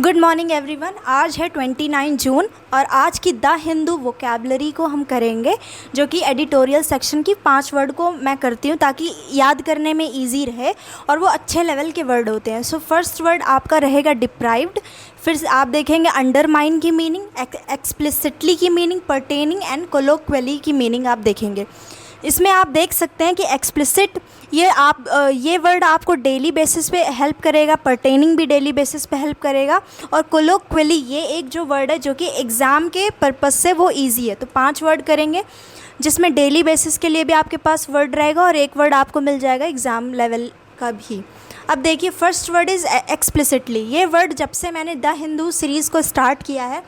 Good morning everyone. आज है 29 जून और आज की द हिंदू वोकैबलरी को हम करेंगे, जो कि एडिटोरियल सेक्शन की 5 वर्ड को मैं करती हूँ ताकि याद करने में इजी रहे और वो अच्छे लेवल के वर्ड होते हैं। सो फर्स्ट वर्ड आपका रहेगा डिप्राइव्ड, फिर आप देखेंगे अंडरमाइन की मीनिंग, एक्सप्लिसिटली की मीनिंग, पर्टेनिंग एंड कोलोक्वली की मीनिंग आप देखेंगे। इसमें आप देख सकते हैं कि एक्सप्लिसिट ये वर्ड आपको डेली बेसिस पे हेल्प करेगा, पर्टेनिंग भी डेली बेसिस पे हेल्प करेगा, और कोलोक्वली ये एक जो वर्ड है जो कि एग्ज़ाम के पर्पस से वो इजी है। तो 5 वर्ड करेंगे जिसमें डेली बेसिस के लिए भी आपके पास वर्ड रहेगा और एक वर्ड आपको मिल जाएगा एग्ज़ाम लेवल का भी। अब देखिए, फर्स्ट वर्ड इज़ एक्सप्लिसिटली। ये वर्ड जब से मैंने द हिंदू सीरीज़ को स्टार्ट किया है,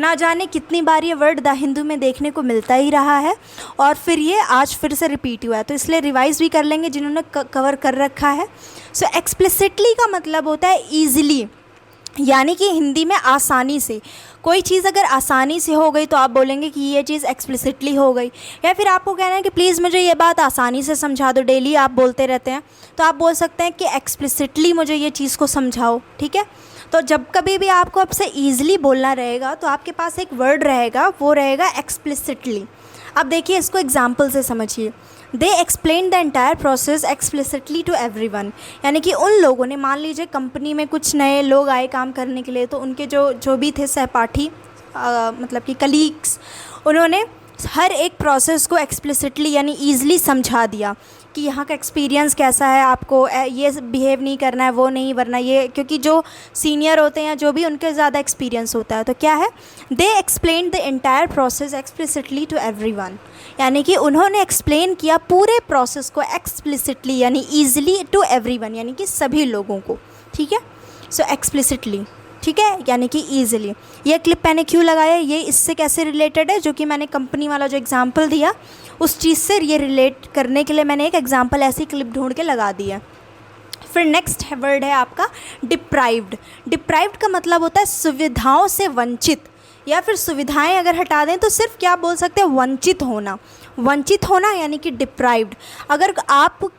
ना जाने कितनी बार ये वर्ड द हिंदू में देखने को मिलता ही रहा है और फिर ये आज फिर से रिपीट हुआ है, तो इसलिए रिवाइज़ भी कर लेंगे जिन्होंने कवर कर रखा है। सो एक्सप्लिसिटली का मतलब होता है ईजिली, यानी कि हिंदी में आसानी से। कोई चीज़ अगर आसानी से हो गई तो आप बोलेंगे कि ये चीज़ एक्सप्लिसिटली हो गई, या फिर आपको कहना है कि प्लीज़ मुझे ये बात आसानी से समझा दो, डेली आप बोलते रहते हैं, तो आप बोल सकते हैं कि एक्सप्लिसिटली मुझे ये चीज़ को समझाओ। ठीक है, तो जब कभी भी आपको आपसे ईजिली बोलना रहेगा तो आपके पास एक वर्ड रहेगा, वो रहेगा एक्सप्लिसिटली। अब देखिए, इसको एग्जाम्पल से समझिए। They explain the entire process explicitly to everyone, यानी कि उन लोगों ने, मान लीजिए कंपनी में कुछ नए लोग आए काम करने के लिए, तो उनके जो भी थे सहपाठी, मतलब कि कलीग्स, उन्होंने हर एक प्रोसेस को एक्सप्लिसिटली यानी ईज़िली समझा दिया कि यहाँ का एक्सपीरियंस कैसा है, आपको ये बिहेव नहीं करना है, वो नहीं, वरना ये, क्योंकि जो सीनियर होते हैं जो भी, उनके ज़्यादा एक्सपीरियंस होता है। तो क्या है, they explain the entire process explicitly to everyone, यानी कि उन्होंने एक्सप्लेन किया पूरे प्रोसेस को एक्सप्लिसिटली यानी ईजिली टू एवरीवन, यानी कि सभी लोगों को। ठीक है, सो एक्सप्लिसिटली, ठीक है, यानी कि ईजिली। ये क्लिप मैंने क्यों लगाया, ये इससे कैसे रिलेटेड है, जो कि मैंने कंपनी वाला जो एग्जांपल दिया उस चीज़ से ये रिलेट करने के लिए मैंने एक एग्जांपल ऐसी क्लिप ढूंढ के लगा दी है। फिर नेक्स्ट वर्ड है आपका डिप्राइव्ड। डिप्राइव्ड का मतलब होता है सुविधाओं से वंचित, या फिर सुविधाएं अगर हटा दें तो सिर्फ क्या बोल सकते हैं, वंचित होना। वंचित होना यानी कि डिप्राइव्ड। अगर आप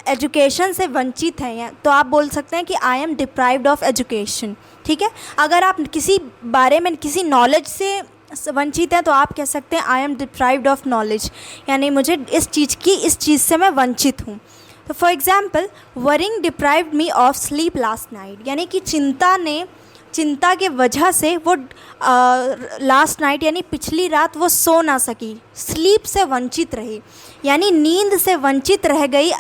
एजुकेशन से वंचित हैं तो आप बोल सकते हैं कि I am deprived of education. ठीक है, अगर आप किसी बारे में, किसी नॉलेज से वंचित हैं तो आप कह सकते हैं I am deprived of knowledge, यानी मुझे इस चीज़ से मैं वंचित हूँ। तो for example, worrying deprived me of sleep last night, यानी कि चिंता के वजह से वो लास्ट नाइट यानी पिछली रात वो सो ना सकी, स्लीप से वंचित रही, यानी नींद से वंचित रह गई,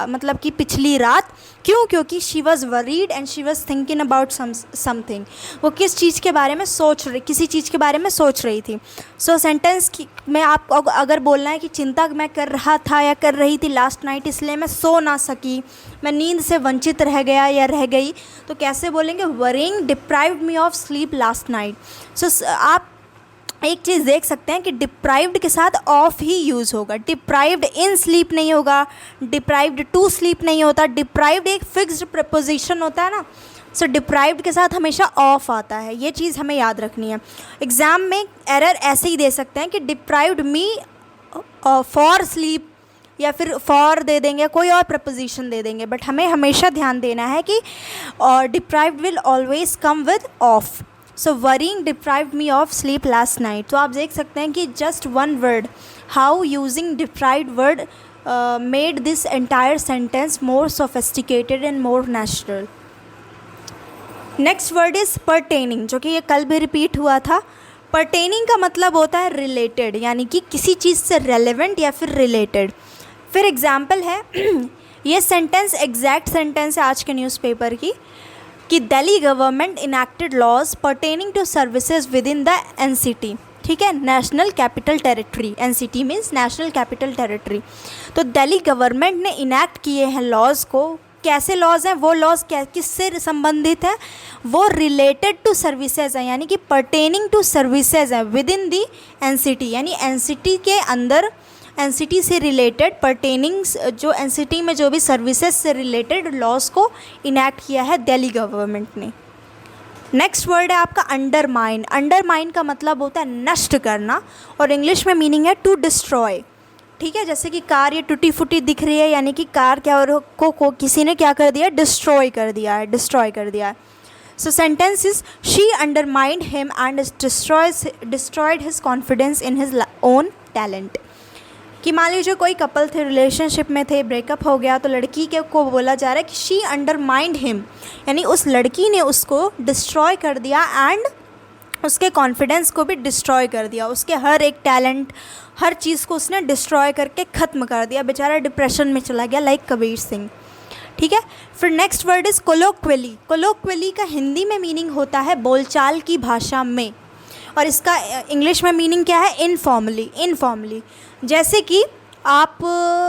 मतलब कि पिछली रात। क्यों? क्योंकि she was worried and she was thinking about something. वो किसी चीज़ के बारे में सोच रही थी। सो सेंटेंस में आप अगर बोलना है कि चिंता मैं कर रहा था या कर रही थी लास्ट नाइट, इसलिए मैं सो ना सकी, मैं नींद से वंचित रह गया या रह गई, तो कैसे बोलेंगे, worrying deprived me of sleep last night. So आप एक चीज़ देख सकते हैं कि डिप्राइव्ड के साथ ऑफ ही यूज़ होगा, डिप्राइव्ड इन स्लीप नहीं होगा, डिप्राइव्ड टू स्लीप नहीं होता। डिप्राइव्ड एक फिक्स्ड प्रपोजिशन होता है ना, सो डिप्राइव्ड के साथ हमेशा ऑफ आता है, ये चीज़ हमें याद रखनी है। एग्ज़ाम में एरर ऐसे ही दे सकते हैं कि डिप्राइव्ड मी फॉर स्लीप, या फिर फॉर दे देंगे, कोई और प्रपोजिशन दे देंगे, बट हमें हमेशा ध्यान देना है कि deprived will always come with of. So worrying deprived me of sleep last night. तो आप देख सकते हैं कि just one word, how using deprived word made this entire sentence more sophisticated and more natural. Next word is pertaining, जो कि ये कल भी रिपीट हुआ था। पर्टेनिंग का मतलब होता है रिलेटेड, यानी कि किसी चीज़ से रेलेवेंट या फिर रिलेटेड। फिर एग्जाम्पल है ये सेंटेंस एग्जैक्ट सेंटेंस है आज के न्यूज़पेपर की, कि Delhi government enacted laws pertaining to services within the NCT. ठीक है, national capital territory, NCT means national capital territory. तो दिल्ली गवर्नमेंट ने इनैक्ट किए हैं लॉज को। कैसे लॉज हैं वो, लॉज किससे संबंधित हैं, वो रिलेटेड टू सर्विसेज हैं, यानी कि पर्टेनिंग टू सर्विसेज हैं विद इन दी एनसीटी, यानी एनसीटी के अंदर, एनसीटी से रिलेटेड पर्टेनिंग, जो एनसीटी में जो भी सर्विसेज से रिलेटेड लॉज को इनैक्ट किया है दिल्ली गवर्नमेंट ने। नेक्स्ट वर्ड है आपका अंडरमाइन। अंडरमाइन का मतलब होता है नष्ट करना, और इंग्लिश में मीनिंग है टू डिस्ट्रॉय। ठीक है, जैसे कि कार ये टूटी फूटी दिख रही है, यानी कि कार क्या को किसी ने क्या कर दिया, डिस्ट्रॉय कर दिया है। सो sentence is she undermined him and destroyed his confidence in his own talent. कि मान लीजिए कोई कपल थे, रिलेशनशिप में थे, ब्रेकअप हो गया, तो लड़की के को बोला जा रहा है कि शी अंडरमाइंड हिम, यानी उस लड़की ने उसको डिस्ट्रॉय कर दिया एंड उसके कॉन्फिडेंस को भी डिस्ट्रॉय कर दिया, उसके हर एक टैलेंट, हर चीज़ को उसने डिस्ट्रॉय करके ख़त्म कर दिया, बेचारा डिप्रेशन में चला गया लाइक कबीर सिंह। ठीक है, फिर नेक्स्ट वर्ड इज़ कोलोक्वली। कोलोक्वली का हिंदी में मीनिंग होता है बोलचाल की भाषा में, और इसका इंग्लिश में मीनिंग क्या है? इनफॉर्मली। इनफॉर्मली जैसे कि आप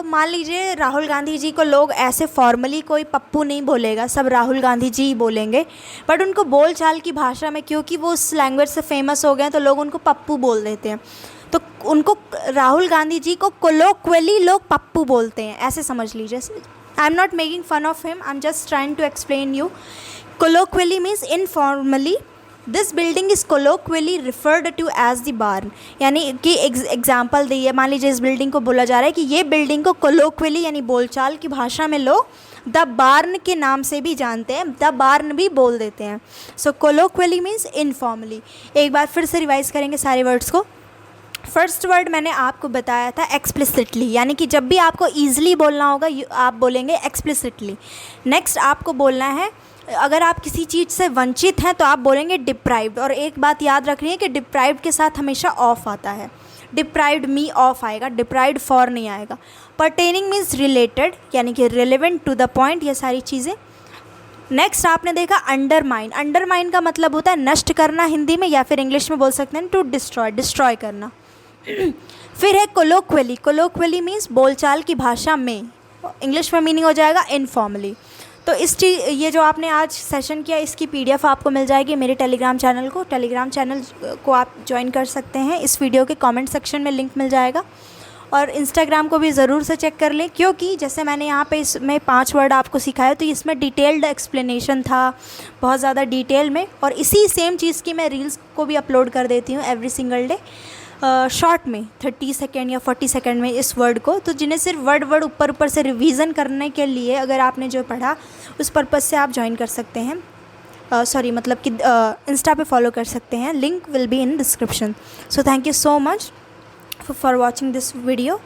मान लीजिए राहुल गांधी जी को लोग ऐसे फॉर्मली कोई पप्पू नहीं बोलेगा, सब राहुल गांधी जी ही बोलेंगे, बट उनको बोलचाल की भाषा में, क्योंकि वो उस लैंग्वेज से फेमस हो गए हैं, तो लोग उनको पप्पू बोल देते हैं। तो उनको, राहुल गांधी जी को कोलोक्वली लोग पप्पू बोलते हैं, ऐसे समझ लीजिए। I am not making fun of him, I am just trying to explain you. Colloquially means informally this building is colloquially referred to as the barn, यानी कि एग्जाम्पल दिए, मान लीजिए इस बिल्डिंग को बोला जा रहा है कि ये बिल्डिंग को कोलोक्वली यानी बोलचाल की भाषा में लोग द बार्न के नाम से भी जानते हैं, द बार्न भी बोल देते हैं। सो कोलोक्वली मीन्स इनफॉर्मली। एक बार फिर से रिवाइज करेंगे सारे वर्ड्स को। फर्स्ट वर्ड मैंने आपको बताया था एक्सप्लिसिटली, यानी कि जब भी आपको ईजिली बोलना होगा आप बोलेंगे एक्सप्लिसिटली। नेक्स्ट आपको बोलना है, अगर आप किसी चीज़ से वंचित हैं तो आप बोलेंगे डिप्राइव्ड। और एक बात याद रखनी है कि डिप्राइव्ड के साथ हमेशा ऑफ आता है, डिप्राइव्ड मी ऑफ आएगा, डिप्राइव्ड फॉर नहीं आएगा। पर्टेनिंग मीन्स रिलेटेड, यानी कि रिलेवेंट टू द पॉइंट, ये सारी चीज़ें। नेक्स्ट आपने देखा अंडरमाइन। अंडरमाइन का मतलब होता है नष्ट करना हिंदी में, या फिर इंग्लिश में बोल सकते हैं टू डिस्ट्रॉय, डिस्ट्रॉय करना। फिर है कोलोक्वली। कोलोक्वली मीन्स बोलचाल की भाषा में, इंग्लिश में मीनिंग हो जाएगा इनफॉर्मली। तो ये जो आपने आज सेशन किया, इसकी PDF आपको मिल जाएगी मेरे टेलीग्राम चैनल को आप ज्वाइन कर सकते हैं। इस वीडियो के कमेंट सेक्शन में लिंक मिल जाएगा। और इंस्टाग्राम को भी ज़रूर से चेक कर लें, क्योंकि जैसे मैंने यहाँ पे इसमें 5 वर्ड आपको सिखाया, तो इसमें डिटेल्ड एक्सप्लेनेशन था, बहुत ज़्यादा डिटेल में। और इसी सेम चीज़ की मैं रील्स को भी अपलोड कर देती हूँ एवरी सिंगल डे, शॉर्ट में 30 सेकेंड या 40 सेकेंड में इस वर्ड को। तो जिन्हें सिर्फ वर्ड ऊपर से रिवीजन करने के लिए, अगर आपने जो पढ़ा उस पर्पज़ से आप ज्वाइन कर सकते हैं, मतलब कि इंस्टा पे फॉलो कर सकते हैं। Link will be in description. So thank you so much for watching this video.